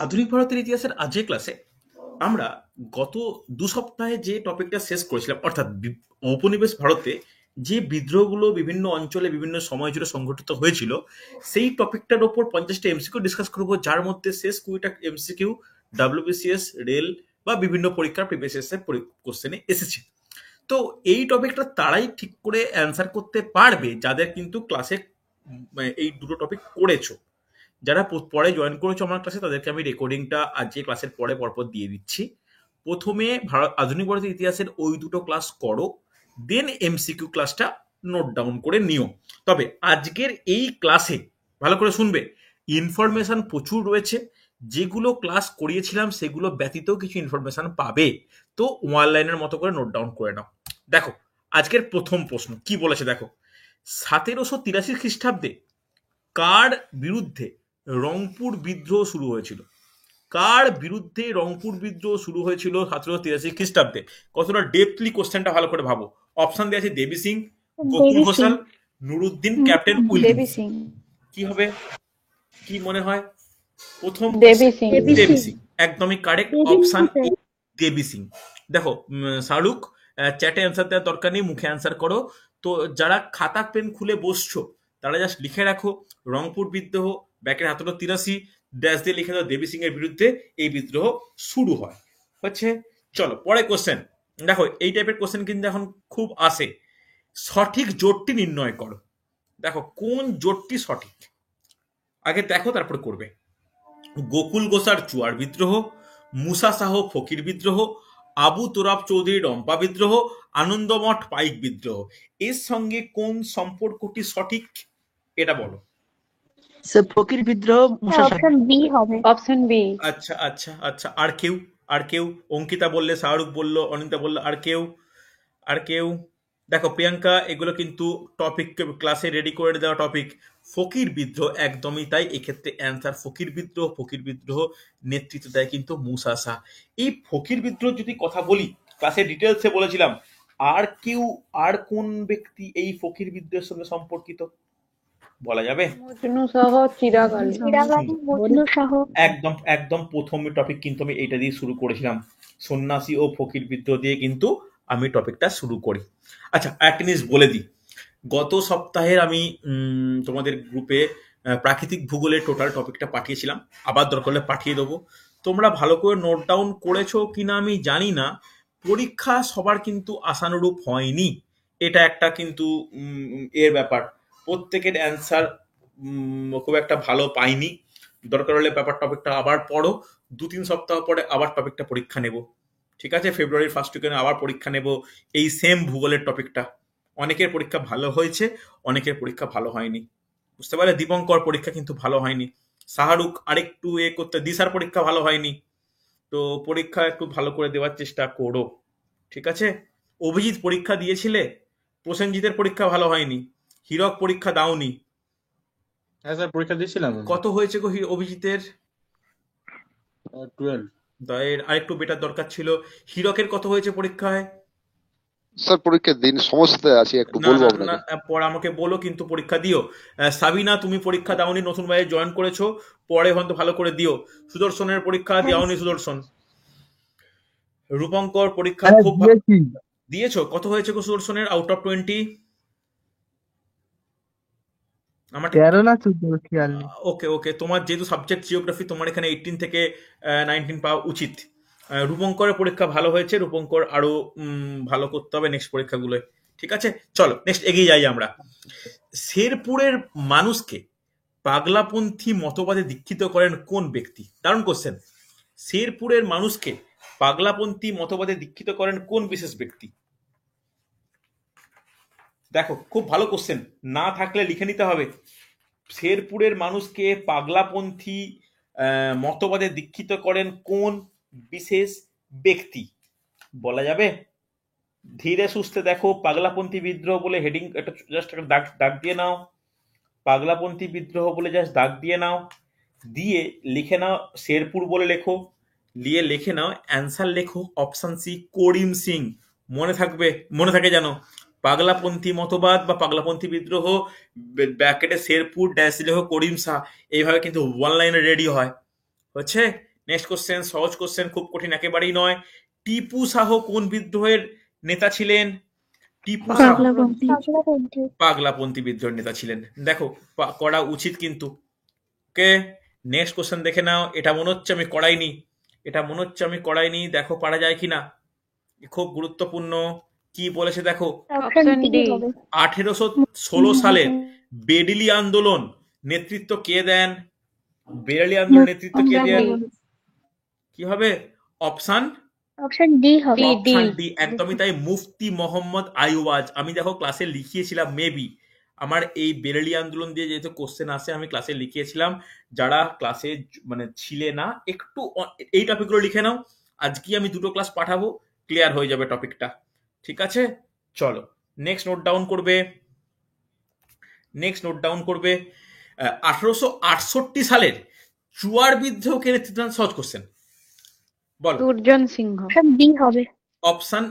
আধুনিক ভারতের ইতিহাসের আজকের ক্লাসে আমরা গত ২ সপ্তাহে যে টপিকটা শেষ করেছিলাম, অর্থাৎ ঔপনিবেশ ভারতে যে বিদ্রোহগুলো বিভিন্ন অঞ্চলে বিভিন্ন সময় জুড়ে সংঘটিত হয়েছিল, সেই টপিকটার ওপর 50টা এমসিকিউ ডিসকাস করবো, যার মধ্যে শেষ 20টা এমসিকিউ ডাব্লিউবিসিএস, রেল বা বিভিন্ন পরীক্ষার প্রিভিয়াস এর কোশ্চেনে এসেছে। তো এই টপিকটা তারাই ঠিক করে অ্যান্সার করতে পারবে যাদের কিন্তু ক্লাসে এই দুটো টপিক করেছো। যারা পরে জয়েন করেছো আমার ক্লাসে, তাদেরকে আমি রেকর্ডিংটা আজকে ক্লাসের পরে পরপর দিয়ে দিচ্ছি। প্রথমে আধুনিক ভারতের ইতিহাসের ওই দুটো ক্লাস করো, দেন এমসিকিউ ক্লাসটা নোট ডাউন করে নিও। তবে আজকের এই ক্লাসে ভালো করে শুনবে, ইনফরমেশন প্রচুর রয়েছে। যেগুলো ক্লাস করিয়েছিলাম সেগুলো ব্যতীত কিছু ইনফরমেশন পাবে, তো ওয়ান লাইনের মতো করে নোট ডাউন করে নাও। দেখো, আজকের প্রথম প্রশ্ন কি বলেছে দেখো। 1783 খ্রিস্টাব্দে কার বিরুদ্ধে রংপুর বিদ্রোহ শুরু হয়েছিল? কার বিরুদ্ধে রংপুর বিদ্রোহ শুরু হয়েছিল 1783 খ্রিস্টাব্দে? কতটা ডেপথলি কোশ্চেনটা ভালো করে ভাবো। অপশন দেওয়া আছে দেবী সিং, গোকুল দেবী সিং। ঘোষাল, নুরুদ্দিন, ক্যাপ্টেন দেবী উইলিয়ামস। সিং। কি হবে, কি মনে হয়? প্রথম দেবী সিং। দেবী সিং একদমই কারেক্ট অপশন, দেবী সিং। দেখো শাহরুখ, চ্যাটে অ্যান্সার দেওয়ার দরকার নেই, মুখে অ্যান্সার করো। তো যারা খাতা পেন খুলে বসছো তারা জাস্ট লিখে রাখো রংপুর বিদ্রোহ, ব্যাকের 1783 ড্যাশ দিয়ে লিখে দাও দেবী সিং এর বিরুদ্ধে এই বিদ্রোহ শুরু হয়। হচ্ছে, চলো পরে কোশ্চেন। দেখো এই টাইপের কোশ্চেন কিন্তু এখন খুব আসে। সঠিক জোটটি নির্ণয় করো। দেখো কোন জোটটি সঠিক, আগে দেখো তারপরে করবে। গোকুল গোসার চুয়ার বিদ্রোহ, মুসা শাহ ফকির বিদ্রোহ, আবু তোরাব চৌধুরী রম্পা বিদ্রোহ, আনন্দমঠ পাইক বিদ্রোহ, এর সঙ্গে কোন সম্পর্কটি সঠিক এটা বলো। স্যার ফকির বিদ্রোহ মুসা শাহ। অপশন বি হবে। Option B. আচ্ছা আচ্ছা আচ্ছা, আর কেউ? আর কেউ? অঙ্কিতা বললে, শাহরুখ বললো, অনিতা বললো, আর কেউ? আর কেউ? দেখো প্রিয়াঙ্কা, এগুলো কিন্তু টপিক ক্লাসে রেডি করে দেওয়া টপিক। ফকির বিদ্রোহ একদমই তাই, এক্ষেত্রে অ্যান্সার ফকির বিদ্রোহ। ফকির বিদ্রোহ নেতৃত্ব দেয় কিন্তু মুসা শাহ। এই ফকির বিদ্রোহ যদি কথা বলি, ক্লাসে ডিটেলসে বলেছিলাম, আর কেউ, আর কোন ব্যক্তি এই ফকির বিদ্রোহের সঙ্গে সম্পর্কিত বলা যাবে? মজনু সহ চিরাগ আলী। চিরাগ আলী, মজনু সহ। একদম একদম প্রথম টপিক কিন্তু আমি এইটা দিয়ে শুরু করেছিলাম, সন্ন্যাসী ও ফকির বিদ্রোহ দিয়ে কিন্তু আমি টপিকটা শুরু করি। আচ্ছা, একটা জিনিস বলে দিই, গত সপ্তাহের আমি তোমাদের গ্রুপে প্রাকৃতিক ভূগোলের টোটাল টপিকটা পাঠিয়েছিলাম, আবার দরকার হলে পাঠিয়ে দেবো। তোমরা ভালো করে নোট ডাউন করেছো কিনা আমি জানি না। পরীক্ষা সবার কিন্তু আশানুরূপ হয়নি, এটা একটা কিন্তু এর ব্যাপার। প্রত্যেকের অ্যান্সার খুব একটা ভালো পাইনি। দরকার হলে ব্যাপার টপিকটা আবার পড়ো, 2-3 সপ্তাহ পরে আবার টপিকটা পরীক্ষা নেব। ঠিক আছে, ফেব্রুয়ারির ফার্স্ট উইকে আবার পরীক্ষা নেব এই সেম ভূগোলের টপিকটা। অনেকের পরীক্ষা ভালো হয়েছে, অনেকের পরীক্ষা ভালো হয়নি, বুঝতে পারলে। দীপঙ্কর পরীক্ষা কিন্তু ভালো হয়নি, শাহরুখ আরেকটু করতে, দিশার পরীক্ষা ভালো হয়নি। তো পরীক্ষা একটু ভালো করে দেওয়ার চেষ্টা করো, ঠিক আছে। অভিজিৎ পরীক্ষা দিয়েছিলে, প্রসেনজিতের পরীক্ষা ভালো হয়নি, হীরক পরীক্ষা দাওনি। হ্যাঁ স্যার, পরীক্ষা দিয়েছিলাম। কত হয়েছে গো অভিজিতের? 12। এর আরেকটু বেটার দরকার ছিল। হীরকের কত হয়েছে পরীক্ষায়? স্যার পরীক্ষার দিন সমস্যাতে আছি, একটু না বলবো না না, আপনাকে। পরে আমাকে বলো কিন্তু পরীক্ষা দিও। সাবিনা, তুমি পরীক্ষা দাওনি, নতুন ভাবে জয়েন করেছো, পরে হয়তো ভালো করে দিও। সুদর্শনের পরীক্ষা দাওনি সুদর্শন। রূপঙ্কর পরীক্ষা খুব দিয়েছো, কত হয়েছে গো সুদর্শনের আউট অফ 20? আমার 13 না 14 খেয়াল নেই। ওকে ওকে, তোমার যেহেতু সাবজেক্ট জিওগ্রাফি, তোমার এখানে 18 থেকে 19 পাওয়া উচিত। রূপঙ্করের পরীক্ষা ভালো হয়েছে, রূপঙ্কর আরো ভালো করতে হবে নেক্সট পরীক্ষাগুলোয়। ঠিক আছে, চলো নেক্সট এগিয়ে যাই আমরা। শেরপুরের মানুষকে পাগলাপন্থী মতবাদে দীক্ষিত করেন কোন ব্যক্তি? দারুণ কোশ্চেন। শেরপুরের মানুষকে পাগলাপন্থী মতবাদে দীক্ষিত করেন কোন বিশেষ ব্যক্তি? দেখো খুব ভালো কোশ্চেন, না থাকলে লিখে নিতে হবে। শেরপুরের মানুষকে পাগলাপন্থী মতবাদে দীক্ষিত করেন কোন বিশেষ ব্যক্তি বলা যাবে? ধীরে সুস্থে দেখো, পাগলাপন্থী বিদ্রোহ বলে হেডিং একটা জাস্ট একটা দাগ দিয়ে নাও, পাগলাপন্থী বিদ্রোহ বলে জাস্ট দাগ দিয়ে নাও, দিয়ে লিখে নাও শেরপুর বলে লেখো, নিয়ে লিখে নাও অ্যান্সার লেখো অপশন সি করিম সিং। মনে থাকবে, মনে থাকে জানো, পাগলাপন্থী মতবাদ বা পাগলাপন্থী বিদ্রোহ, ব্র্যাকেটে শেরপুর ড্যাশ লেখো করিম শাহ, এইভাবে কিন্তু ওয়ান লাইনে রেডি হয়। হচ্ছে, নেক্সট কোশ্চেন, সহজ কোশ্চেন, খুব কঠিন একেবারেই নয়। টিপু শাহ কোন বিদ্রোহের নেতা ছিলেন? টিপু শাহ পাগলাপন্থী পাগলাপন্থী বিদ্রোহের নেতা ছিলেন। দেখো করা উচিত কিন্তু। ওকে, নেক্সট কোশ্চেন দেখে নাও। এটা মনে হচ্ছে আমি করাইনি, দেখো পারা যায় কিনা। খুব গুরুত্বপূর্ণ। কি বলেছে দেখো, অপশন ডি 1816 সালের বেরিলি আন্দোলন নেতৃত্ব কে দেন? বেরিলি আন্দোলন নেতৃত্ব কে দেন? কি হবে? অপশন অপশন ডি হবে অপশন ডি, একদমই তাই, মুফতি মোহাম্মদ আইওয়াজ। আমি দেখো ক্লাসে লিখিয়েছিলাম, মেবি আমার এই বেরেলি আন্দোলন দিয়ে যেহেতু কোশ্চেন আসে, আমি ক্লাসে লিখিয়েছিলাম। যারা ক্লাসে মানে ছিলে না, একটু এই টপিকগুলো লিখে নাও। আজকে আমি দুটো ক্লাস পাঠাবো, ক্লিয়ার হয়ে যাবে টপিকটা। ঠিক আছে, চলো নেক্সট নোট ডাউন করবে। 1868 সালের চুয়ার বিদ্রোহকে নেতৃত্ব দেন? সহজ কোশ্চেন, বলো। দুর্জন সিংহ। অপশন বি হবে। অপশন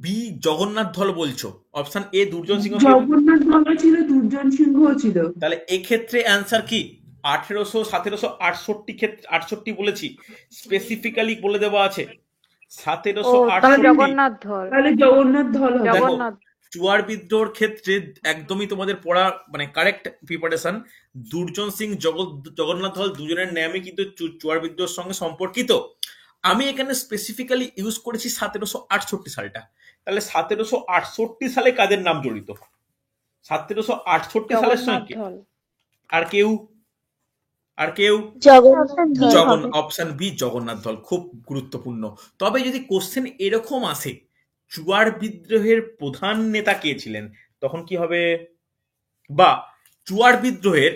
বি জগন্নাথ ধল বলছো, অপশন এ দুর্জন সিংহ। জগন্নাথ ধল ছিল, দুর্জন সিংহ ছিল। তাহলে এক্ষেত্রে অ্যান্সার কি? 1768 ক্ষেত্রে 68 বলেছি, স্পেসিফিক্যালি বলে দেওয়া আছে 1768। জগন্নাথ ধল। তাহলে জগন্নাথ ধল হবে। দেখো চুয়ার বিদ্রোহের ক্ষেত্রে একদমই তোমাদের পড়া মানে কারেক্ট প্রিপারেশন। দুর্জন সিং জগন্নাথ ধল দুজনের নামই কিন্তু চুয়ার বিদ্রোহের সঙ্গে সম্পর্কিত। আমি এখানে স্পেসিফিক্যালি ইউজ করেছি 1768 সালটা। তাহলে 1768 সালে কাদের নাম জড়িত? 1768 সালের সঙ্গে আর কেউ অপশন বি জগন্নাথ ধল, খুব গুরুত্বপূর্ণ। তবে যদি কোশ্চেন এরকম আসে চুয়ার বিদ্রোহের প্রধান নেতা কে ছিলেন, তখন কি হবে? বা চুয়ার বিদ্রোহের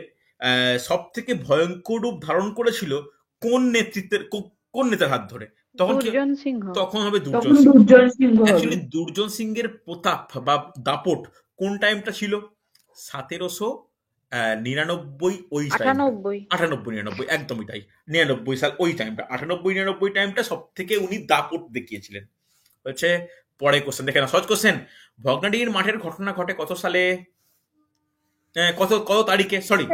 সব থেকে ভয়ঙ্কর রূপ ধারণ করেছিল কোন নেতার হাত ধরে, তখন তখন হবে দুর্জন সিংহ। অ্যাকচুয়ালি দুর্জন সিংহের প্রতাপ বা দাপট কোন টাইমটা ছিল? 1799 ওই 98-99, একদমই তাই, 99 সাল ওই টাইমটা, 98-99 টাইমটা সব থেকে উনি দাপট দেখিয়েছিলেন। হচ্ছে পরে কোশ্চেন দেখে না, সহজ কোশ্চেন। ভগ্নাডির মাঠের ঘটনা ঘটে কত সালে, কত তারিখে? সরি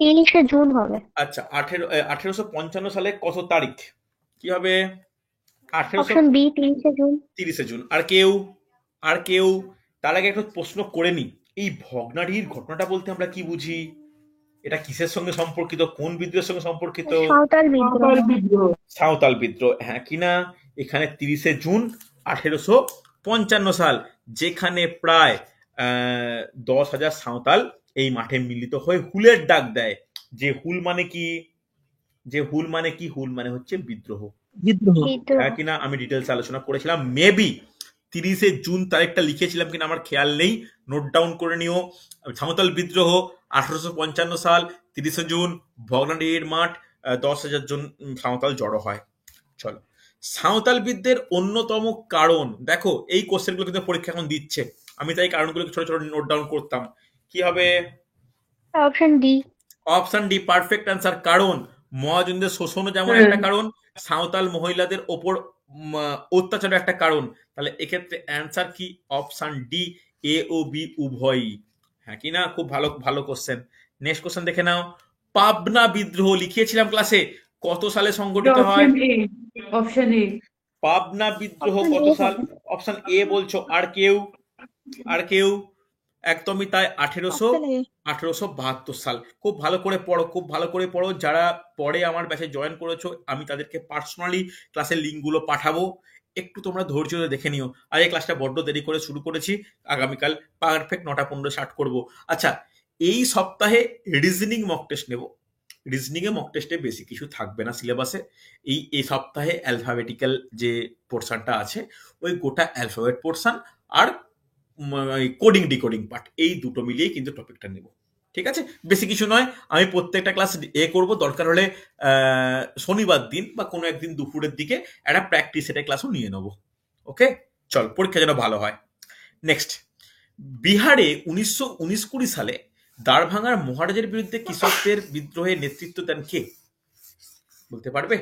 30 জুন হবে। আচ্ছা 1855 সালে কত তারিখ? কি হবে? Option B 30 June. 30 জুন। আর কেউ তার আগে একটা প্রশ্ন করে নি, এই ভগ্নাডির ঘটনাটা বলতে আমরা কি বুঝি? এটা কিসের সঙ্গে সম্পর্কিত, কোন বিদ্রোহের সঙ্গে সম্পর্কিত? সাঁওতাল বিদ্রোহ, হ্যাঁ কিনা? এখানে 30 জুন 1855 সাল, যেখানে প্রায় 10,000 সাঁওতাল এই মাঠে মিলিত হয়ে হুলের ডাক দেয়। যে হুল মানে কি? হুল মানে হচ্ছে বিদ্রোহ, হ্যাঁ কিনা? আমি ডিটেলস আলোচনা করেছিলাম, মেবি 30 জুন তারিখটা লিখেছিলাম কিনা আমার খেয়াল নেই, নোট ডাউন করে নিও। সাঁওতাল বিদ্রোহ 1855 সাল, 30 জুন, ভগ্নাডির মাঠ, 10,000 জন সাঁওতাল জড়ো হয়। চলো, সাঁওতাল বিদ্রোহের অন্যতম কারণ, দেখো এই কোশ্চেনগুলো কিন্তু পরীক্ষা এখন দিচ্ছে, আমি তাই কারণগুলোকে ছোট ছোট নোট ডাউন করতাম। কি হবে? Option D perfect answer. কারণ মহাজনদের শোষণও যেমন একটা কারণ, সাঁওতাল মহিলাদের ওপর অত্যাচারের একটা কারণ। তাহলে এক্ষেত্রে অ্যান্সার কি? অপশন ডি, এ ও বি উভয়ই, হ্যাঁ কিনা? খুব ভালো কোশ্চেন। নেক্সট কোশ্চেন দেখে নাও। পাবনা বিদ্রোহ লিখিয়েছিলাম ক্লাসে, কত সালে সংগঠিত হয়? Option A. পাবনা বিদ্রোহ কত সাল? অপশন এ বলছো। আর কেউ? একদমই তাই, 1872 সাল। খুব ভালো করে পড়ো। যারা পরে আমার ব্যাচে জয়েন করেছো, আমি তাদেরকে পার্সোনালি ক্লাসের লিঙ্কগুলো পাঠাবো, একটু তোমরা ধৈর্য ধরে দেখে নিও। আজ এই ক্লাসটা বড্ড দেরি করে শুরু করেছি, আগামীকাল পারফেক্ট 9:15 স্টার্ট করবো। আচ্ছা, এই সপ্তাহে রিজনিং মক টেস্ট নেব। রিজনিং এ মক টেস্টে বেশি কিছু থাকবে না সিলেবাসে। এই সপ্তাহে অ্যালফাবেটিক্যাল যে পোর্শনটা আছে, ওই গোটা অ্যালফাবেট পোর্শন আর কোডিং ডিকোডিং পার্ট, এই দুটো মিলিয়ে কিন্তু টপিকটা নেব। ঠিক আছে, বেশি কিছু নয়। আমি প্রত্যেকটা ক্লাস করব, দরকার হলে শনিবার দিন বা কোনো একদিন দুপুরের দিকে একটা প্র্যাকটিস সেটের ক্লাসও নিয়ে নেব। ওকে, চল, পরীক্ষা যেন ভালো হয়। নেক্সট, বিহারে 1919-20 সালে দাঁড়ভাঙার মহারাজের বিরুদ্ধে কৃষকদের বিদ্রোহে নেতৃত্ব দেন কে? বলতে পারবে?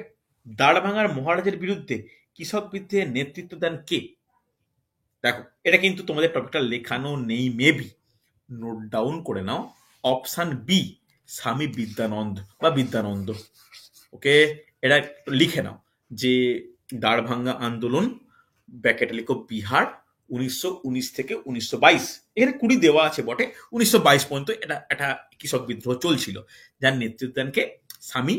দাঁড়ভাঙার মহারাজের বিরুদ্ধে কৃষক বিদ্রোহে নেতৃত্ব দেন কে? দেখো, এটা কিন্তু তোমাদের টপিকটা লেখানো নেই, মেবি নোট ডাউন করে নাও। অপশন বি, স্বামী বিদ্যানন্দ। ওকে, এটা লিখে নাও যে দাঁড়ভাঙ্গা আন্দোলন ব্র্যাকেটে লিখো বিহার 1919 থেকে 1922। এখানে 20 দেওয়া আছে বটে, 1922 পর্যন্ত এটা একটা কৃষক বিদ্রোহ চলছিল, যার নেতৃত্ব দেন কে? স্বামী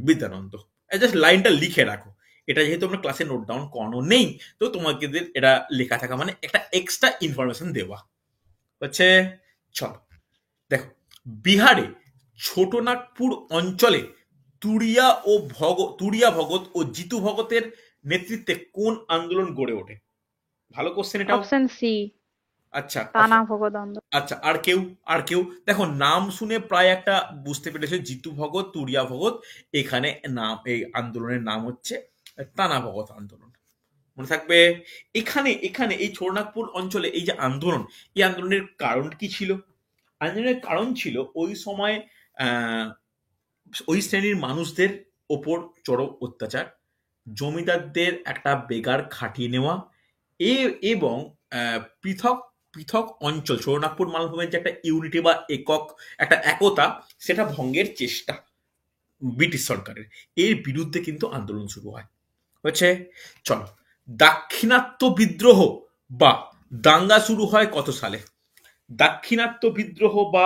বিদ্যানন্দ। জাস্ট লাইনটা লিখে রাখো, এটা যেহেতু আমরা ক্লাসে নোট ডাউন করানো নেই, তো তোমাকে এটা লেখা থাকা মানে একটা এক্সট্রা ইনফরমেশন দেওয়া হচ্ছে। চলো দেখো, বিহারে ছোটনাগপুর অঞ্চলে তুরিয়া ভগত ও জিতু ভগতের নেতৃত্বে কোন আন্দোলন গড়ে ওঠে? ভালো কোশ্চেন এটাও। অপশন সি, আচ্ছা টানা ভগৎ আন্দোলন। আচ্ছা, আর কেউ দেখো, নাম শুনে প্রায় একটা বুঝতে পেরেছে, জিতু ভগত, তুরিয়া ভগত। এখানে নাম, এই আন্দোলনের নাম হচ্ছে টানা ভগত আন্দোলন, মনে থাকবে। এখানে এখানে এই ছোটনাগপুর অঞ্চলে এই যে আন্দোলন, এই আন্দোলনের কারণ কি ছিল? আন্দোলনের কারণ ছিল ওই সময় ওই শ্রেণীর মানুষদের ওপর চরম অত্যাচার, জমিদারদের একটা বেগার খাটিয়ে নেওয়া, এবং পৃথক পৃথক অঞ্চল, ছোটনাগপুর মালভূমির যে একটা ইউনিটি বা একটা একতা, সেটা ভঙ্গের চেষ্টা ব্রিটিশ সরকারের, এর বিরুদ্ধে কিন্তু আন্দোলন শুরু হয় হচ্ছে। চলো, দাক্ষিণাত্য বিদ্রোহ বা দাঙ্গা শুরু হয় কত সালে? দাক্ষিণাত্য বিদ্রোহ বা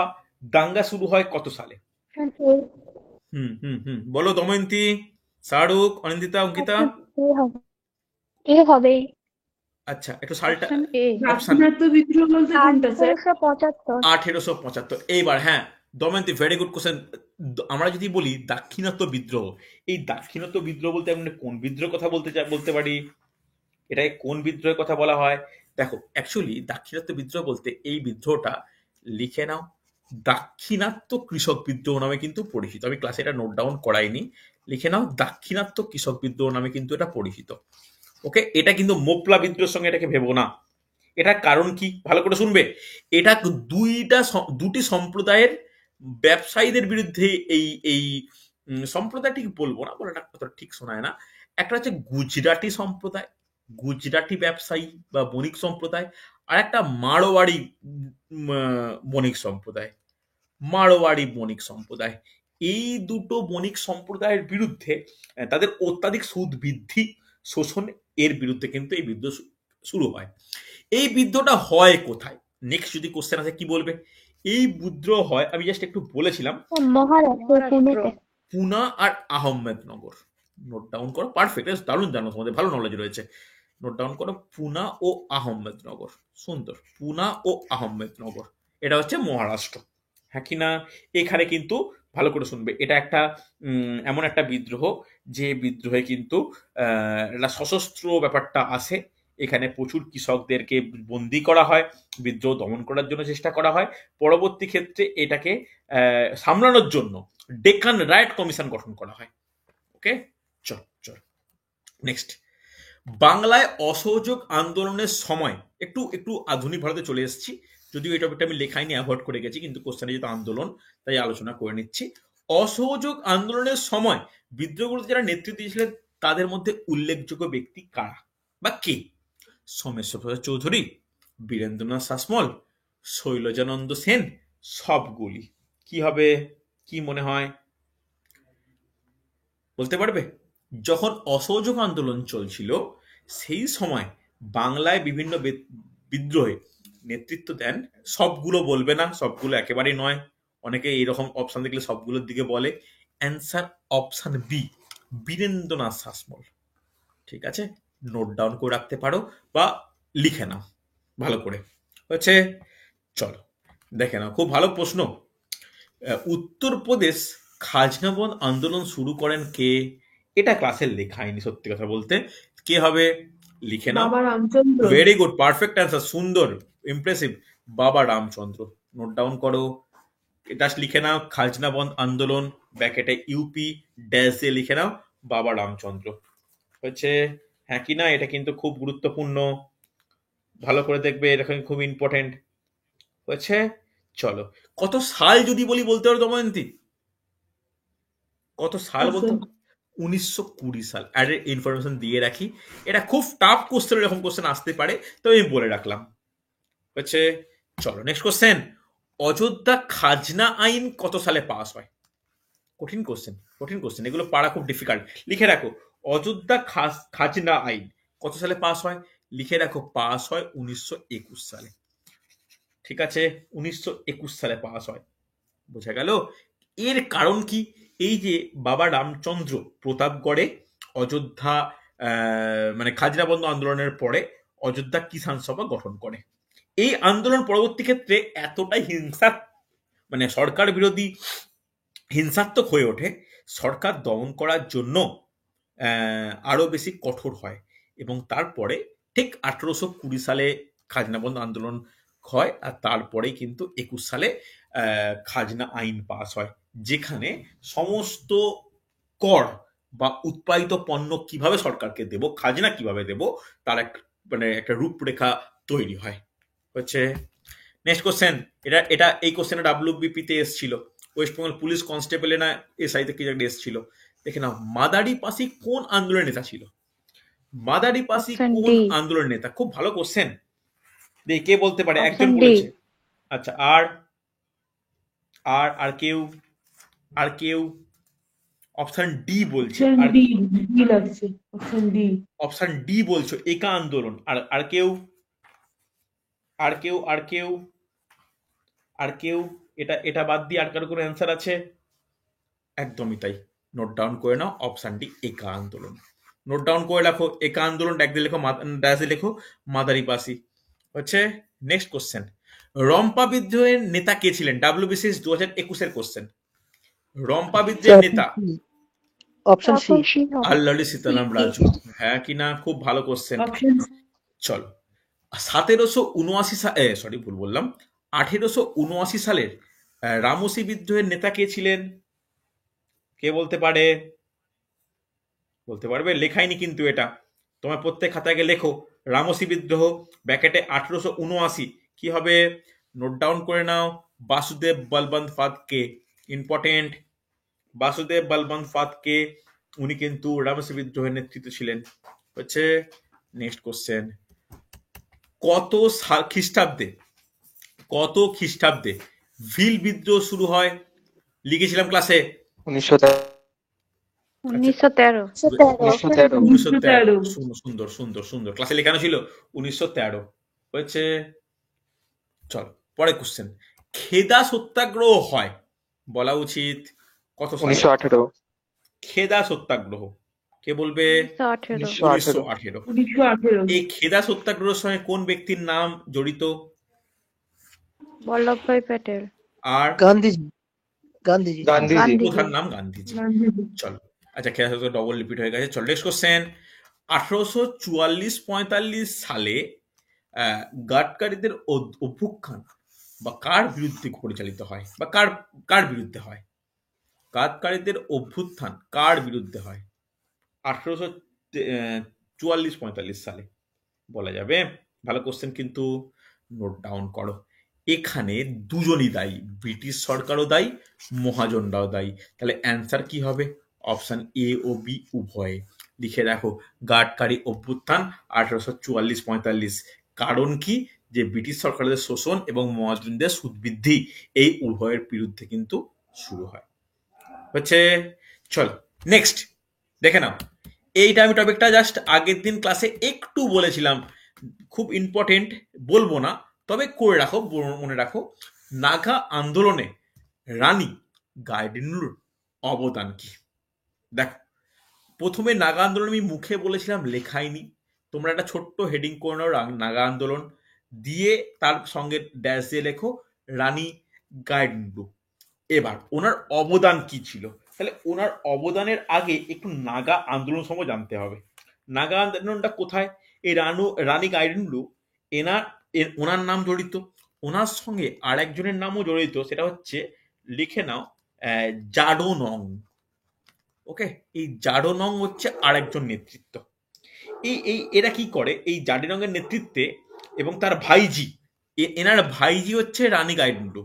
দাঙ্গা শুরু হয় কত সালে? বলো দময়ন্তী, শাহরুখ, অনিন্দিতা, অঙ্কিতা। এ হবে। আচ্ছা, একটু সালটা অপশন এ, অপশন। দাক্ষিণাত্য বিদ্রোহ বলতে কোনটা স্যার? 1875। 1875। এইবার হ্যাঁ দময়ন্তী, ভেরি গুড কোশ্চেন। আমরা যদি বলি দাক্ষিণাত্য বিদ্রোহ, এই দাক্ষিণাত্য বিদ্রোহ বলতে আমরা কোন বিদ্রোহের কথা বলতে পারি? এটাকে কোন বিদ্রোহের কথা বলা হয়? দেখো, অ্যাকচুয়ালি দাক্ষিণাত্য বিদ্রোহ বলতে এই বিদ্রোহটা লিখে নাও, দাক্ষিণাত্য কৃষক বিদ্রোহ নামে কিন্তু পরিচিত। আমি ক্লাসে এটা নোট ডাউন করাইনি, লিখে নাও, দাক্ষিণাত্য কৃষক বিদ্রোহ নামে কিন্তু এটা পরিচিত। ওকে, এটা কিন্তু মোপলা বিদ্রোহের সঙ্গে এটাকে ভেবো না। এটার কারণ কি ভালো করে শুনবে। এটা দুটি সম্প্রদায়ের ব্যবসায়ীদের বিরুদ্ধে এই সম্প্রদায় ঠিক বলবো না, বলে ঠিক শোনায় না। একটা হচ্ছে গুজরাটি সম্প্রদায়, গুজরাটি ব্যবসায়ী বা বণিক সম্প্রদায়, আর একটা মারোয়াড়ি বণিক সম্প্রদায়, মারোয়াড়ি বণিক সম্প্রদায়। এই দুটো বণিক সম্প্রদায়ের বিরুদ্ধে তাদের অত্যাধিক সুদ বৃদ্ধি, শোষণ, এর বিরুদ্ধে কিন্তু এই বিদ্রোহ শুরু হয়। এই বিদ্রোহটা হয় কোথায়? নেক্সট যদি কোশ্চেন আছে কি বলবে? এই বিদ্রোহ হয়, আমি জাস্ট একটু বলেছিলাম, মহারাষ্ট্র। পুনা আর আহমেদনগর। নোট ডাউন করো, পারফেক্ট, দারুণ জানো, তোমাদের ভালো নলেজ রয়েছে। নোট ডাউন করো, পুনা ও আহমেদনগর। সুন্দর, পুনা ও আহমেদনগর, এটা হচ্ছে মহারাষ্ট্র। হ্যাঁ কি না? এখানে কিন্তু ভালো করে শুনবে, এটা একটা এমন একটা বিদ্রোহ, যে বিদ্রোহে কিন্তু একটা সশস্ত্র ব্যাপারটা আসে। এখানে প্রচুর কৃষকদেরকে বন্দি করা হয়, বিদ্রোহ দমন করার জন্য চেষ্টা করা হয়। পরবর্তী ক্ষেত্রে এটাকে সামলানোর জন্য ডেকান রাইট কমিশন গঠন করা হয়। ওকে, চল চল নেক্সট। বাংলায় অসহযোগ আন্দোলনের সময়, একটু একটু আধুনিক ভারতে চলে এসেছি, যদিও এই টপিকটা আমি লেখাইনি, অ্যাভয়েড করে গেছি, কিন্তু কোশ্চেনে যেহেতু আন্দোলন, তাই আলোচনা করে নিচ্ছি। অসহযোগ আন্দোলনের সময় বিদ্রোহগুলোতে যারা নেতৃত্ব দিয়েছিলেন, তাদের মধ্যে উল্লেখযোগ্য ব্যক্তি কারা বা কে? সোমেশ্বর প্রসাদ চৌধুরী, বীরেন্দ্রনাথ শাসমল, শৈলজানন্দ সেন, সবগুলি। কি হবে, কি মনে হয়, বলতে পারবে? যখন অসহযোগ আন্দোলন চলছিল, সেই সময় বাংলায় বিভিন্ন বিদ্রোহে নেতৃত্ব দেন, সবগুলো বলবে না, সবগুলো একেবারেই নয়, অনেকে এইরকম অপশন দেখলে সবগুলোর দিকে বলে। Answer option B, Birendranath Sasmal. ঠিক আছে, নোট ডাউন করে রাখতে পারো বা লিখে নাও ভালো করে হচ্ছে। চলো দেখে নাও, খুব ভালো প্রশ্ন। উত্তরপ্রদেশ খাজনাবন্দ আন্দোলন শুরু করেন কে? এটা ক্লাসে লেখায়নি সত্যি কথা বলতে। কে হবে, লিখে নাও। বাবা Ramchandra. Very good, perfect answer, সুন্দর, ইমপ্রেসিভ, বাবা রামচন্দ্র। নোট ডাউন করো, এটা লিখে নাও, খাজনাবন্দ আন্দোলন ব্র্যাকেটে ইউপি ড্যাশ দিয়ে লিখে নাও, বাবা রামচন্দ্র হচ্ছে। হ্যাঁ কি না? এটা কিন্তু খুব গুরুত্বপূর্ণ, ভালো করে দেখবে, এটা খুব ইম্পর্টেন্ট হচ্ছে। চলো, কত সাল যদি বলতে পারো দময়ন্তী? কত সাল বলতে? 1920 সাল। অ্যাডেড ইনফরমেশন দিয়ে রাখি, এটা খুব টাফ কোশ্চেন, এরকম কোশ্চেন আসতে পারে, তো আমি বলে রাখলাম হচ্ছে। চলো নেক্সট কোশ্চেন। অযোধ্যা খাজনা আইন কত সালে পাস হয়? কঠিন কোশ্চেন, এগুলো পারা খুব ডিফিকাল্ট। লিখে রাখো, অযোধ্যা খাজনা আইন কত সালে পাস হয়? লিখে রাখো, পাস হয় 1921 সালে। ঠিক আছে, 1921 সালে পাস হয়। বোঝা গেল? এর কারণ কি? এই যে বাবা রামচন্দ্র প্রতাপগড়ে অযোধ্যা মানে খাজনা বন্ধ আন্দোলনের পরে অযোধ্যা কিষাণ সভা গঠন করে। এই আন্দোলন পরবর্তী ক্ষেত্রে এতটাই মানে সরকার বিরোধী হিংসাত্মক হয়ে ওঠে, সরকার দমন করার জন্য আরো বেশি কঠোর হয়, এবং তারপরে ঠিক 1820 সালে খাজনা বন্ধ আন্দোলন হয়, আর তারপরেই কিন্তু 21 সালে খাজনা আইন পাস হয়, যেখানে সমস্ত কর বা উৎপাদিত পণ্য কিভাবে সরকারকে দেব, খাজনা কিভাবে দেব, তার একটা রূপরেখা তৈরি হয়। হচ্ছে নেক্সট কোশ্চেন। এটা এই কোশ্চেনটা ডাব্লিউবিপি তে এসেছিল, ওয়েস্ট বেঙ্গল পুলিশ কনস্টেবল না এসআই তে কি একটা এসেছিল। দেখে নাও, মাদারি পাসি কোন আন্দোলনের নেতা ছিল? মাদারি পাসি Option কোন D. আন্দোলনের নেতা? খুব ভালো কোশ্চেন। দেখি কে বলতে পারে। Option একজন D. বলেছে। আচ্ছা, আর আর আর কেউ আর কেউ অপশন ডি বলছে। অপশন আর ডি, ডি লাগছে, অপশন ডি। অপশন ডি বলছো, একা আন্দোলন। আর আর কেউ আর কেউ আর কেউ আর কেউ এটা এটা বাদ দিয়ে আর কারো কোনো অ্যান্সার আছে? একদমই তাই, নোট ডাউন করে নাও, অপশন ডি একা আন্দোলন। নোট ডাউন করে রাখো, একা আন্দোলন একদিকে লেখো, ড্যাশে লেখো মাদারি পাসি। হচ্ছে নেক্সট কোশ্চেন। রম্পা বিদ্রোহের নেতা কে ছিলেন? WBCS 2021 question. রম্পা বিদ্রোহের নেতা অপশন সি। Option C হবে। আল্লালি সীতারাম রাজু। হ্যাঁ কিনা? খুব ভালো কোশ্চেন। অপশন চলো, 1779 সালে, সরি ভুল বললাম, 1879 সালের রামসি বিদ্রোহের নেতা কে ছিলেন? কে বলতে পারে? বলতে পারবে? লেখাইনি কিন্তু এটা, তোমার প্রত্যেক খাতায় গিয়ে লেখো, রামসি বিদ্রোহ ব্র্যাকেটে 1879 কি হবে? নোট ডাউন করে নাও, বাসুদেব বলবন্ত ফাতকে। ইম্পর্টেন্ট, বাসুদেব বলবন্ত ফাতকে, উনি কিন্তু রামসি বিদ্রোহের নেতৃত্ব ছিলেন। হচ্ছে নেক্সট কোশ্চেন। কত খ্রিস্টাব্দে ভিল বিদ্রোহ শুরু হয়? লিখেছিলাম ক্লাসে 1913। 1913। সুন্দর সুন্দর সুন্দর, ক্লাসে লেখানো ছিল 1913। হয়েছে। চল পরে কোশ্চেন। খেদা সত্যাগ্রহ হয়, বলা উচিত কত সালে? 1918। খেদা সত্যাগ্রহ কে বলবে? 1918। 1918। 1918। এই খেদা সত্যাগ্রহের সঙ্গে কোন ব্যক্তির নাম জড়িত? বল্লভভাই প্যাটেল। আর গান্ধীজি। গান্ধীজি। গান্ধীজি। প্রধান নাম গান্ধীজি। চলো, আচ্ছা, খেদা সত্যাগ্রহ ডবল রিপিট হয়ে গেছে। চলো নেক্সট কোশ্চেন। 1844-45 সালে গাটকারীদের অভ্যুত্থান বা কার বিরুদ্ধে পরিচালিত হয়, বা কার বিরুদ্ধে হয়? গাটকারীদের অভ্যুত্থান কার বিরুদ্ধে হয়? 1844-45 সালে বলা যাবে। ভালো কোশ্চেন কিন্তু, নোট ডাউন করো। এখানে দুজনই দায়ী, ব্রিটিশ সরকারও দায়ী, মহাজনরাও দায়ী। তাহলে অ্যান্সার কি হবে? অপশন এ ও বি উভয়ে। লিখে রাখো, গাটকারী অভ্যুত্থান 1844-45। কারণ কি? যে ব্রিটিশ সরকারের শোষণ এবং মহাজনদের সুদ বৃদ্ধি, এই উভয়ের বিরুদ্ধে কিন্তু শুরু হয়। হচ্ছে। চল নেক্সট দেখে নাও। এইটা আমি টপিকটা জাস্ট আগের দিন ক্লাসে একটু বলেছিলাম, খুব ইম্পর্টেন্ট, বলবো না, তবে করে রাখো, মনে রাখো। নাগা আন্দোলনে রানী গাইডিনলুর অবদান কি? দেখো, প্রথমে নাগা আন্দোলন আমি মুখে বলেছিলাম, লেখাইনি। তোমরা একটা ছোট্ট হেডিং করে নাও, নাগা আন্দোলন দিয়ে তার সঙ্গে ড্যাশ দিয়ে লেখো রানী গাইডিনলু। এবার ওনার অবদান কি ছিল? তাহলে ওনার অবদানের আগে একটু নাগা আন্দোলন সম্পর্কে জানতে হবে। নাগা আন্দোলনটা কোথায়? এই রানী গাইডিনলু, ওনার নাম জড়িত, ওনার সঙ্গে আর একজনের নামও জড়িত, সেটা হচ্ছে, লিখে নাও, জাডোনং। ওকে, এই জাডোনং হচ্ছে আর একজন নেতৃত্ব। এরা কি করে? এই জাডোনংয়ের নেতৃত্বে, এবং তার ভাইজি, এনার ভাইজি হচ্ছে রানী গাইডিনলু,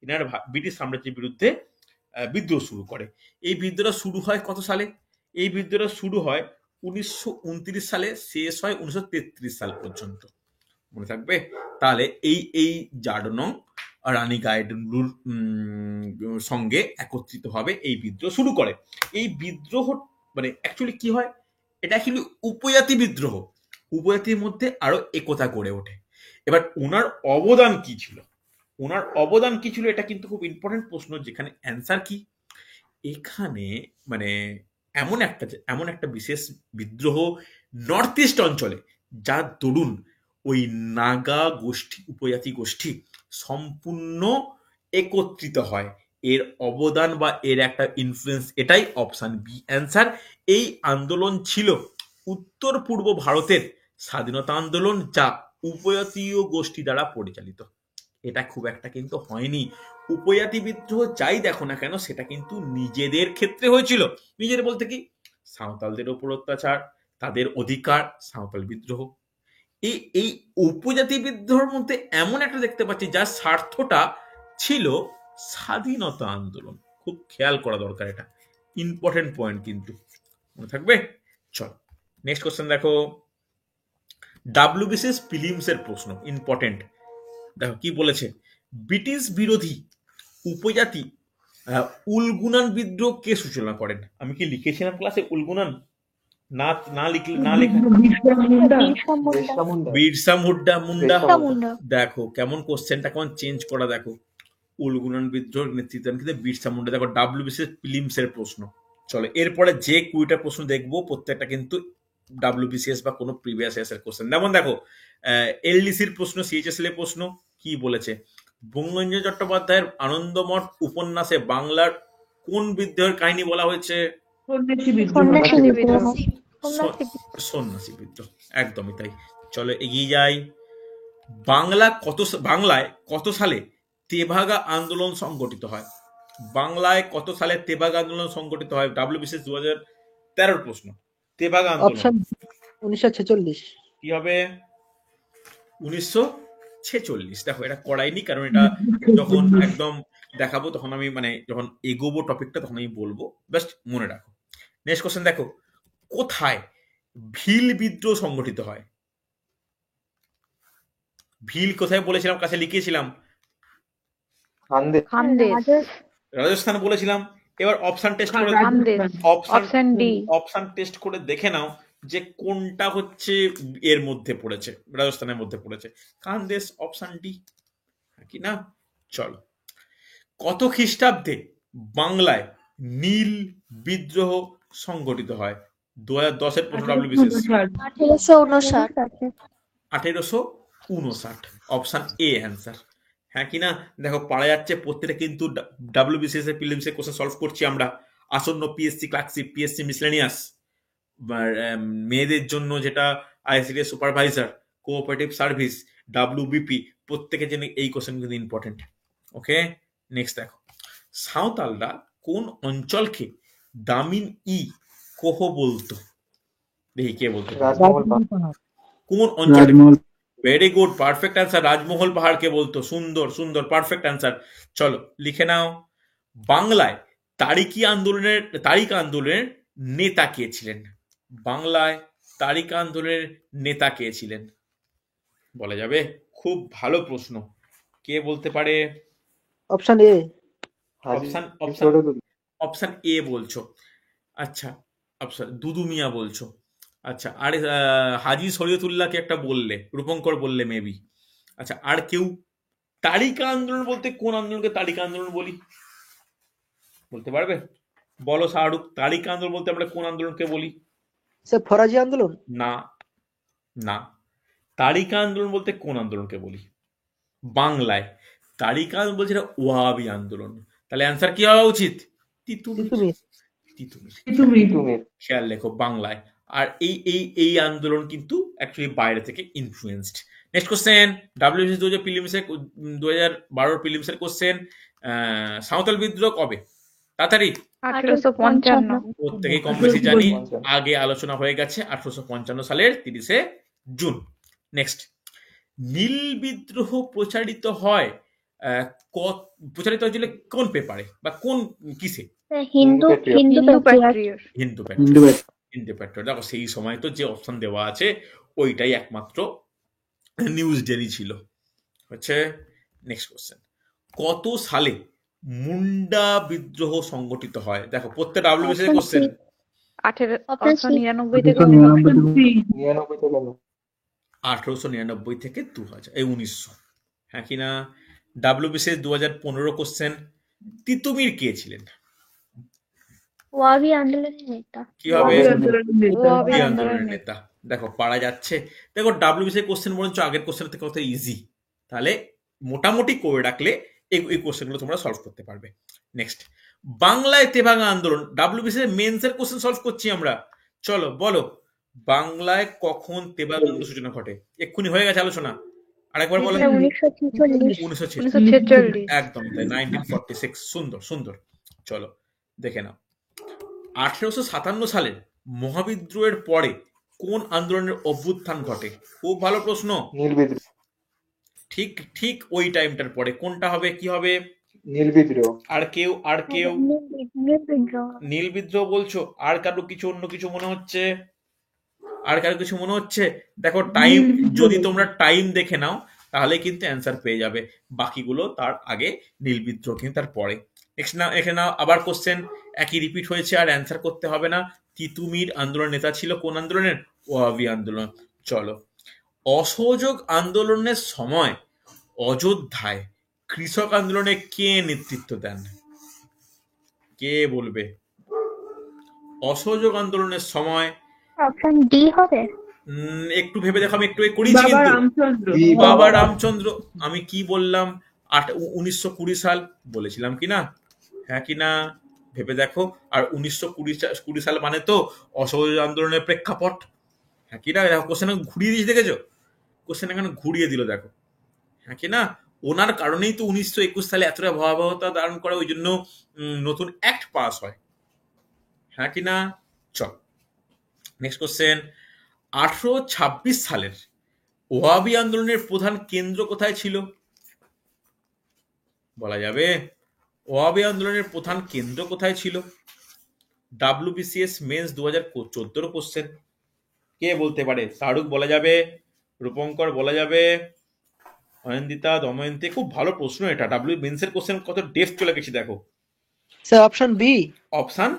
এনার ব্রিটিশ সাম্রাজ্যের বিরুদ্ধে বিদ্রোহ শুরু করে। এই বিদ্রোহ শুরু হয় কত সালে? এই বিদ্রোহ শুরু হয় 1929 সালে, শেষ হয় 1933 সাল পর্যন্ত। মনে থাকবে? তাহলে এই জাডোনং রানী গাইডুলুর সঙ্গে একত্রিতভাবে এই বিদ্রোহ শুরু করে। এই বিদ্রোহ মানে অ্যাকচুয়ালি কি হয়, এটা অ্যাকচুয়ালি উপজাতি বিদ্রোহ, উপজাতির মধ্যে আরো একতা গড়ে ওঠে। এবার ওনার অবদান কি ছিল, ওনার অবদান কি ছিল, এটা কিন্তু খুব ইম্পর্টেন্ট প্রশ্ন, যেখানে অ্যান্সার কি, এখানে মানে এমন একটা বিশেষ বিদ্রোহ নর্থ ইস্ট অঞ্চলে, যার দরুন ওই নাগা গোষ্ঠী, উপজাতি গোষ্ঠী সম্পূর্ণ একত্রিত হয়। এর অবদান বা এর একটা ইনফ্লুয়েন্স, এটাই অপশন বি অ্যান্সার। এই আন্দোলন ছিল উত্তর পূর্ব ভারতের স্বাধীনতা আন্দোলন, যা উপজাতীয় গোষ্ঠী দ্বারা পরিচালিত। এটা খুব একটা কিন্তু হয়নি উপজাতি বিদ্রোহ, যাই দেখো না কেন সেটা কিন্তু নিজেদের ক্ষেত্রে হয়েছিল। নিজের বলতে কি, সাঁওতালদের ওপর অত্যাচার, তাদের অধিকার, সাঁওতাল বিদ্রোহ। এই এই উপজাতি বিদ্রোহের মধ্যে এমন একটা দেখতে পাচ্ছি যার স্বার্থটা ছিল স্বাধীনতা আন্দোলন। খুব খেয়াল করা দরকার, এটা ইম্পর্টেন্ট পয়েন্ট কিন্তু, মনে থাকবে। চল নেক্সট কোশ্চেন দেখো, ডাব্লিউবিসিএস প্রিলিমস এর প্রশ্ন, ইম্পর্টেন্ট। দেখো কি বলেছে, ব্রিটিশ বিরোধী উপজাতি উলগুনান বিদ্রোহ কে সূচনা করেন? আমি কি লিখেছিলাম ক্লাসে উলগুনান? না, না লিখলে না লেখা, বিরসা মুন্ডা। বিরসা মুন্ডা। বিরসা মুন্ডা। দেখো কেমন কোশ্চেনটা কেমন চেঞ্জ করা, দেখো উলগুনান বিদ্রোহ নেতৃত্ব দেন কিন্তু বিরসা মুন্ডা। দেখো ডাব্লিউবিসিএস প্রিলিমস এর প্রশ্ন। চলো এরপরে যে কুড়িটা প্রশ্ন দেখবো প্রত্যেকটা কিন্তু ডাব্লিউবিসিএস বা কোনো প্রিভিয়াস ইয়ার্স এর কোশ্চেন। যেমন দেখো এলডিসির প্রশ্ন, সিএইচএসএল এর প্রশ্ন কি বলেছে, বঙ্গবন্ধু চট্টোপাধ্যায়ের আনন্দমঠ উপন্যাসে বাংলার কোন বিদ্রোহের কাহিনী বলা হয়েছে? সন্ন্যাসী বিদ্রোহ। সন্ন্যাসী বিদ্রোহ। সন্ন্যাসী বিদ্রোহ, একদমই তাই। চলো এগিয়ে যাই। বাংলায় কত সালে তেভাগা আন্দোলন সংগঠিত হয়? বাংলায় কত সালে তেভাগা আন্দোলন সংগঠিত হয়? ডাব্লিউবিসিএস 2013 প্রশ্ন। তেভাগা আন্দোলন অপশন 1946। কি হবে? 1946। দেখো এটা করাইনি, কারণ এটা যখন একদম দেখাবো তখন আমি মানে যখন এগোবো টপিকটা তখন আমি বলবো, জাস্ট মনে রাখো। নেক্সট কোশ্চেন দেখো, কোথায় ভিল বিদ্রোহ সংগঠিত হয়? ভিল কোথায় বলেছিলাম, কাছে লিখিয়েছিলাম খানদেশ। রাজস্থান বলেছিলাম। এবার অপশন টেস্ট করে, Khandesh. Option D. Option test করে দেখে নাও যে কোনটা হচ্ছে এর মধ্যে পড়েছে, রাজস্থানের মধ্যে পড়েছে। খানদেশ অপশন ডি, কি না? চলো, কত খ্রিস্টাব্দে বাংলায় নীল বিদ্রোহ সংগঠিত হয়? 2010 এর প্রশ্ন, ডাব্লিউবিসিএস। 1859। 1859, অপশন এ অ্যান্সার, হ্যাঁ কি না? দেখো পারা যাচ্ছে প্রত্যেকটা কিন্তু ডাব্লিউবিসিএস এর প্রিলিমস এর কোশ্চেন সলভ করছি আমরা। আসন্ন পিএসসি ক্লার্কশিপ, পিএসসি মিসলেনিয়াস, মেয়েদের জন্য যেটা ICDS supervisor, cooperative service, WBP, প্রত্যেকের জন্য এই কোশ্চেন কিন্তু ইম্পর্টেন্ট। ওকে নেক্সট দেখো, সাঁওতালরা কোন অঞ্চলকে দামিন ই কোহ বলতো? দেখি কে বলতো, কোন অঞ্চল? ভেরি গুড, পারফেক্ট অ্যান্সার, রাজমহল পাহাড়কে বলতো। সুন্দর সুন্দর, পারফেক্ট অ্যান্সার। চলো লিখে নাও, বাংলায় তারিক আন্দোলনের নেতা কে ছিলেন? বাংলায় তারিক আন্দোলনের নেতা কে ছিলেন বলা যাবে? খুব ভালো প্রশ্ন, কে বলতে পারে? Option A. অপশন এ বলছো, আচ্ছা অপশন দুদু মিয়া বলছো, আচ্ছা। আর হাজি শরীয়তুল্লাহকে একটা বললে, রূপঙ্কর বললে মেবি। আচ্ছা আর কেউ? তারিকা আন্দোলন বলতে কোন আন্দোলনকে তারিকা আন্দোলন বলি বলতে পারবে? বলো শাহরুখ, তারিকা আন্দোলন বলতে আমরা কোন আন্দোলনকে বলি? স্যার ফরাজি আন্দোলন। না না, তারিকা আন্দোলন বলতে কোন আন্দোলনকে বলি? বাংলায় তারিকা আন্দোলন বলছে এটা ওয়াহাবি আন্দোলন। তাহলে অ্যান্সার কি হওয়া উচিত? তিতুমির। খেয়াল রেখো বাংলায়। আর এই আন্দোলন কিন্তু অ্যাকচুয়ালি বাইরে থেকে ইনফ্লুয়েন্সড। নেক্সট কোশ্চেন, ডাব্লিউবিসিএস 2012 প্রিলিমসের কোশ্চেন, সাঁওতাল বিদ্রোহ কবে? তাড়াতাড়ি। 1855। প্রত্যেকেই কম বেশি জানি, আগে আলোচনা হয়ে গেছে, 1855 সালের 30শে জুন। নেক্সট, নীল বিদ্রোহ প্রচারিত হয়েছিল কোন পেপারে বা কোন কিসে? হিন্দু প্যাট্রিয়ট। হিন্দু প্যাট্রিয়ট। দেখো সেই সময় তো যে অপশন দেওয়া আছে ওইটাই একমাত্র নিউজ ডেলি ছিল, হচ্ছে। নেক্সট কোশ্চেন, কত সালে মুন্ডা বিদ্রোহ সংগঠিত হয়? দেখো প্রত্যেকটা WBCS option question. C. Option C. 1899 থেকে অপশন সি। 99 তে গেল। 1899 থেকে 2000 এই 1900, হ্যাঁ কিনা? ডাব্লিউবিসিএস 2015 কোশ্চেন, তিতুমির কে ছিলেন? ওয়াবি আন্দোলনের নেতা। কি হবে? ওয়াবি আন্দোলনের নেতা। ওয়াবি এই আন্দোলনের আন্দোলনের নেতা। দেখো পারা যাচ্ছে। দেখো ডাব্লিউবিসিএস কোশ্চেন বরঞ্চ আগের কোশ্চেন থেকে কত ইজি, তাহলে মোটামুটি করে রাখলে এই কোশ্চেনগুলো তোমরা সলভ করতে পারবে। নেক্সট, বাংলায় তেভাগা আন্দোলন। ডাব্লিউবিসিএস মেন্সের কোশ্চেন সলভ করছি আমরা। চলো বলো, বাংলায় কখন তেভাগা আন্দোলন সূচনা ঘটে? এক্ষুনি হয়ে গেছে আলোচনা, আরেকবার বলো। 1946। 1946, 1946। একদম তাই, 1946। সুন্দর সুন্দর। চলো দেখে নাও, 1857 সালের মহাবিদ্রোহের পরে কোন আন্দোলনের অভ্যুত্থান ঘটে? খুব ভালো প্রশ্ন। নীল বিদ্রোহ। ঠিক ঠিক ওই টাইমটার পরে কোনটা হবে? কি হবে? নীল বিদ্রোহ। আর কেউ নীল বিদ্রোহ। নীল বিদ্রোহ বলছো? আর কারো কিছু অন্য কিছু মনে হচ্ছে? আর কারো কিছু মনে হচ্ছে? দেখো টাইম, নীল বিদ্রোহ। যদি তোমরা টাইম দেখে নাও তাহলে কিন্তু অ্যান্সার পেয়ে যাবে। বাকিগুলো তার আগে, নীল বিদ্রোহ কিন্তু তার পরে। নেক্সট না, এখানে নাও আবার কোশ্চেন একই রিপিট হয়েছে, আর অ্যান্সার করতে হবে না। তিতুমির আন্দোলন নেতা ছিল কোন আন্দোলনের? ওয়াহাবি আন্দোলন। চলো, অসহযোগ আন্দোলনের সময় অযোধ্যায় কৃষক আন্দোলনে কে নেতৃত্ব দেন? কে বলবে? অসহযোগ আন্দোলনের সময় অপশন ডি হবে। একটু ভেবে দেখো, আমি একটু করেছি বাবা কিন্তু। রামচন্দ্র। বাবা রামচন্দ্র। আমি কি বললাম? 1920 সাল বলেছিলাম কি না? হ্যাঁ কি না? ভেবে দেখো। আর 1920 সাল মানে তো অসহযোগ আন্দোলনের প্রেক্ষাপট, হ্যাঁ কি না? দেখো কোশ্চেন ঘুরিয়ে দিয়েছি, দেখেছো? কোশ্চেন এখানে ঘুরিয়ে দিল, দেখো, হ্যাঁ কি না? ওনার কারণেই তো 1921 সালে এতটা ভয়াবহতা ধারণ করে, ওই জন্য নতুন অ্যাক্ট পাস হয়, হ্যাঁ কি না? চল নেক্সট কোশ্চেন, 1826 সালের ওয়াহাবি আন্দোলনের প্রধান কেন্দ্র কোথায় ছিল? বলা যাবে? ওয়াহাবি আন্দোলনের প্রধান কেন্দ্র কোথায় ছিল? WBCS men's 2014 question. কে বলতে পারে? শাহরুখ বলা যাবে, রূপঙ্কর বলা যাবে, অয়ন্দিতা, দময়ন্তী। খুব ভালো প্রশ্ন এটা। ডাব্লিউ মেন্সের কোশ্চেন কত ডেপথ চলে গেছি দেখো। Sir option B. অপশন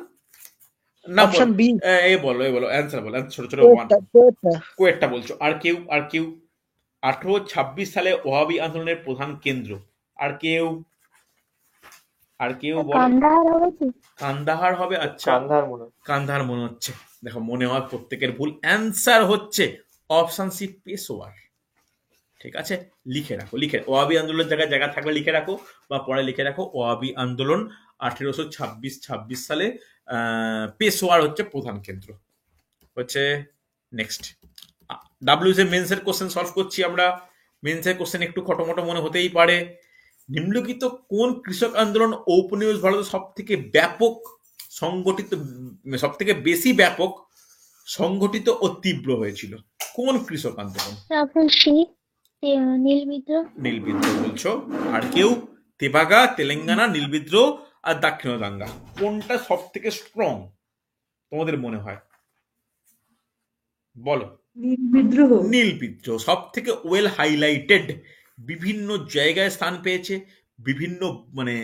না, অপশন বি। এই বলো অ্যান্সার বলো, ছোট ছোট ওয়ান। কোয়েটটা বলছো? আর কেউ? 1826 সালে ওয়াহাবি আন্দোলনের প্রধান কেন্দ্র। আর কেউ বলো? কান্দাহার হবে কি? কান্দাহার হবে। আচ্ছা, কান্ধার মনে হয়। কান্দাহার মনে হচ্ছে। দেখো মনে হয় প্রত্যেকের ভুল। অ্যান্সার হচ্ছে অপশন সি, পেশোয়ার। ঠিক আছে, লিখে রাখো। ওয়াহাবি আন্দোলনের জায়গা থাকলে লিখে রাখো, বা পরে লিখে রাখো। ওয়াহাবি আন্দোলন 1826 সালে পেশোয়ার হচ্ছে প্রধান কেন্দ্র হচ্ছে। নেক্সট, ডাব্লিউসি মেন্সের কোশ্চেন সলভ করছি আমরা। মেন্সের কোশ্চেন একটু খটোমটো মনে হতেই পারে। নিম্নলিখিত কোন কৃষক আন্দোলন ঔপনিবেশ ভারতে সব থেকে ব্যাপক সংগঠিত, সব থেকে বেশি ব্যাপক সংগঠিত ও তীব্র হয়েছিল? কোন কৃষক আন্দোলন? Option C. নীল বিদ্রোহ। নীল বিদ্রোহ বলছো? আর কেউ? তেভাগা, তেলেঙ্গানা, নীল বিদ্রোহ আর দাক্ষিণ দাঙ্গা। কোনটা সব থেকে স্ট্রং তোমাদের মনে হয়? বলো। নীল বিদ্রোহ। নীল বিদ্রোহ সব থেকে ওয়েল হাইলাইটেড, বিভিন্ন জায়গায় স্থান পেয়েছে, বিভিন্ন মানে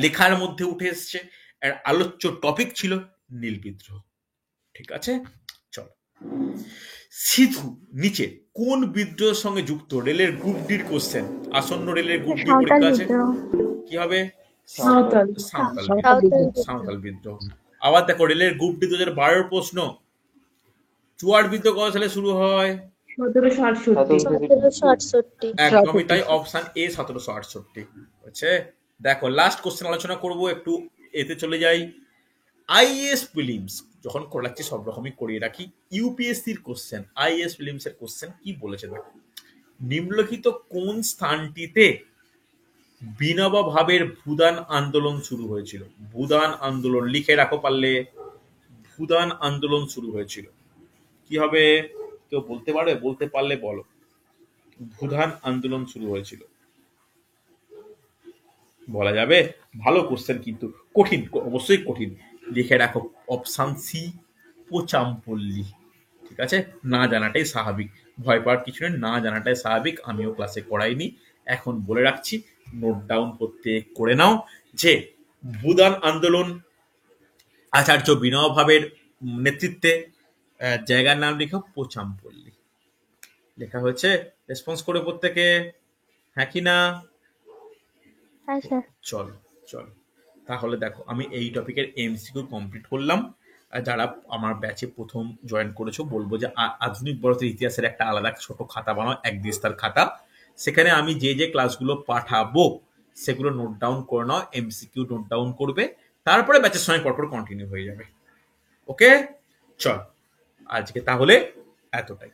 লেখার মধ্যে উঠে এসছে, আর আলোচ্য টপিক ছিল নীল বিদ্রোহ। ঠিক আছে, চলো। সিধু নিচে কোন বিদ্রোহের সঙ্গে যুক্ত? রেলের গ্রুপ ডির কোশ্চেন, আসন্ন রেলের গ্রুপ ডি সাঁওতাল পরীক্ষা আছে। বিদ্রোহ। কি হবে? সাঁওতাল। সাঁওতাল বিদ্রোহ। আবার দেখো রেলের গ্রুপ ডি 2012 প্রশ্ন, চুয়াড় বিদ্রোহ কত সালে শুরু হয়? 1768। একদমই তাই, অপশন এ 1768 হচ্ছে। দেখো লাস্ট কোশ্চেন আলোচনা করব, একটু এতে চলে যাই। আইএস প্রিলিমস যখন করাচ্ছি সব রকমই করিয়ে রাখি। ইউপিএসসির কোশ্চেন, আইএস প্রিলিমস এর কোশ্চেন কি বলেছে দেখো। নিম্নলিখিত কোন স্থানটিতে বিনোবা ভাবের ভূদান আন্দোলন শুরু হয়েছিল? ভূদান আন্দোলন লিখে রাখো পারলে। ভূদান আন্দোলন শুরু হয়েছিল, কি হবে? কেউ বলতে পারবে? বলতে পারলে বলো। ভূদান আন্দোলন শুরু হয়েছিল, বলা যাবে? ভালো কোশ্চেন, কিন্তু কঠিন, অবশ্যই কঠিন। লিখে রাখো অপশন সি, পোচামপল্লী। ঠিক আছে, না জানাটাই স্বাভাবিক, ভয় পাওয়ার কিছু নেই, না জানাটাই স্বাভাবিক। আমিও ক্লাসে করাইনি, এখন বলে রাখছি। নোট ডাউন করে নাও যে ভূদান আন্দোলন আচার্য বিনয় ভাবের নেতৃত্বে জায়গার নাম লেখো পোচামপল্লী। লেখা হয়েছে? রেসপন্স করে প্রত্যেকে হ্যাঁ কি না? হ্যাঁ স্যার। চলো চলো, তাহলে দেখো আমি এই টপিকের এমসিকিউ কমপ্লিট করলাম। আর যারা আমার ব্যাচে প্রথম জয়েন করেছো বলবো যে আধুনিক ভারতের ইতিহাসের একটা আলাদা ছোট খাতা বানাও, এক দিস্তার খাতা। সেখানে আমি যে যে ক্লাসগুলো পাঠাবো সেগুলো নোট ডাউন করে নাও, এমসিকিউ নোট ডাউন করবে, তারপরে ব্যাচের সঙ্গে পরপর কন্টিনিউ হয়ে যাবে। ওকে, চল আজকে তাহলে এতটাই।